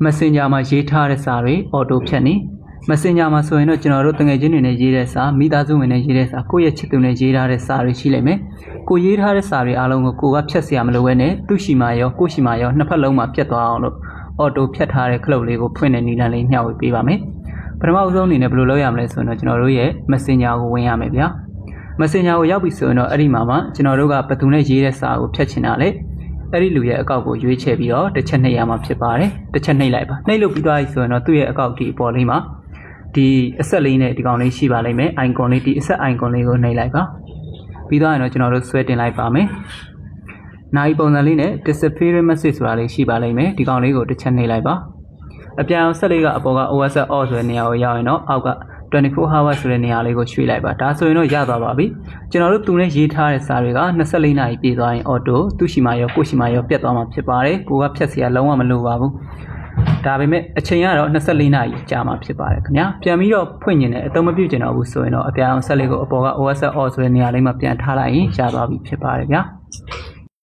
Messenger မှာရေးထားတဲ့စာတွေ auto ဖြတ်နေ Messenger မှာဆိုရင်တော့ကျွန်တော်တို့တငယ်ချင်းတွေနဲ့ရေးတဲ့စာမိသားစုဝင်နဲ့ရေးတဲ့စာကိုယ့်ရဲ့ချစ်သူနဲ့ရေးထားတဲ့စာတွေရှိလိမ့်မယ်ကိုရေးထားတဲ့စာတွေအားလုံးကိုကိုကဖြတ်เสียမလို့ပဲနဲ့သူ့ရှိမှရောကိုရှိမှရောနှစ်ဖက်လုံးမှာပြတ်သွားအောင်လို့ auto ဖြတ်ထားတဲ့ club လေးကိုဖွင့်တဲ့နည်းလမ်းလေးမျှဝေပေးပါမယ်ပထမအဆုံးအနေနဲ့ဘယ်လိုလုပ်ရမလဲဆိုတော့ကျွန်တော်တို့ရဲ့ Messenger ကိုဝင်ရမယ်ဗျာ Messenger ကိုရောက်ပြီဆိုရင်တော့အဲ့ဒီမှာကျွန်တော်တို့ကဘယ်သူနဲ့ရေးတဲ့စာကိုဖြတ်ချင်တာလဲအဲ့ဒီလူရဲ့အကောင့်ကိုရွေးချယ်ပြီးတော့တစ်ချက်နှိပ်ရမှာဖြစ်ပါတယ်တစ်ချက်နှိပ်လိုက်ပါနှိပ်လို့ပြီးသွားပြီဆိုရင်တော့သူ့ရဲ့အကောင့်ဒီအပေါ်လေးမှာဒီအဆက်လေးနဲ့ဒီကောင်လေးရှိပါလိမ့်မယ် icon လေးဒီအဆက် icon လေးကိုနှိပ်လိုက်ပါပြီးသွားရင်တော့ကျွန်တော်တို့ဆွဲတင်လိုက်ပါမယ်နိုင်ပုံစံလေးနဲ့ disappearing message ဆိုတာလေးရှိပါလိမ့်မယ်ဒီကောင်လေးကိုတစ်ချက်နှိပ်လိုက်ပါအပြန်အောင်ဆက်လေးကအပေါ်က OS off ဆိုတဲ့နေရာကိုရောက်ရင်တော့အောက်က24 hours ဆိုတဲ့နေရာလေးကိုရွှေ့လိုက်ပါဒါဆိုရင်တော့ရသွားပါပြီကျွန်တော်တို့သူနဲ့ရေးထားတဲ့စာတွေက24နာရီပြည့်သွားရင် auto သူ့ရှိမှရောကိုရှိမှရောပြတ်သွားမှာဖြစ်ပါတယ်ကိုကဖြတ်เสียလုံးဝမလိုပါဘူးဒါပေမဲ့အချိန်ကတော့24နာရီကြာမှာဖြစ်ပါတယ်ခင်ဗျာပြန်ပြီးတော့ဖွင့်နေတယ်အသုံးမပြုကျင်တော့ဘူးဆိုရင်တော့အပြန်အောင်ဆက်လေးကိုအပေါ်က OS off ဆိုတဲ့နေရာလေးမှာပြန်ထားလိုက်ရင်ရသွားပြီဖြစ်ပါတယ်ဗျာ